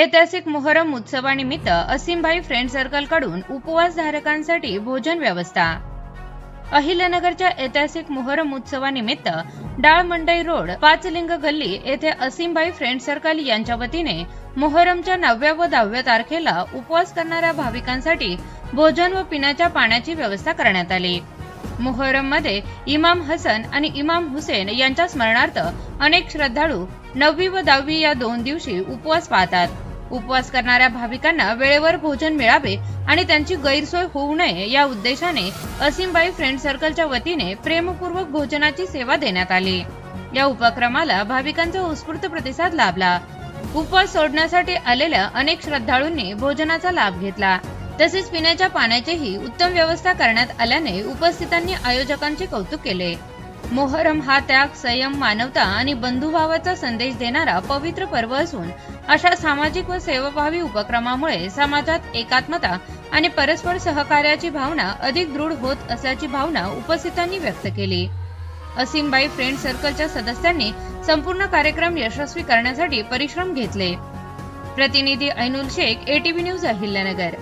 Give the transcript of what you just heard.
ऐतिहासिक मोहरम उत्सवानिमित्त असीमभाई friend circle कडून उपवास धारकांसाठी भोजन व्यवस्था। अहिल्यानगरच्या ऐतिहासिक मोहरम उत्सवानिमित्त डाळ मंडई रोड 5 लिंग गल्ली येथे असीमभाई फ्रेंड सर्कल यांच्या वतीने मोहरमच्या 9व्या व 10व्या तारखेला उपवास करणाऱ्या भाविकांसाठी भोजन व पिण्याच्या पाण्याची व्यवस्था करण्यात आली। मोहरम मध्ये इमाम हसन आणि इमाम हुसेन यांच्या स्मरणार्थ अनेक श्रद्धाळू 9वी व 10वी या 2 दिवशी उपवास पाळतात। उपवास करणाऱ्या भाविकांना वेळेवर भोजन मिळावे आणि त्यांची गैरसोय होऊ नये या उद्देशाने असीमभाई फ्रेंड सर्कलच्या वतीने प्रेमपूर्वक भोजनाची सेवा देण्यात आली। या उपक्रमाला भाविकांचा उत्स्फूर्त प्रतिसाद लाभला। उपवास सोडण्यासाठी आलेल्या अनेक श्रद्धाळूंनी भोजनाचा लाभ घेतला। तसेच पिण्याच्या पाण्याचीही उत्तम व्यवस्था करण्यात आल्याने उपस्थितांनी आयोजकांचे कौतुक केले। मोहरम हा त्याग, संयम, मानवता आणि बंधुभावाचा संदेश देणारा पवित्र पर्व असून अशा सामाजिक व सेवाभावी उपक्रमामुळे समाजात एकात्मता आणि परस्पर सहकार्याची भावना अधिक दृढ होत असल्याची भावना उपस्थितांनी व्यक्त केली। असीमभाई फ्रेंड सर्कलच्या सदस्यांनी संपूर्ण कार्यक्रम यशस्वी करण्यासाठी परिश्रम घेतले। प्रतिनिधी ऐनुल शेख, ATV न्यूज, अहिल्यानगर।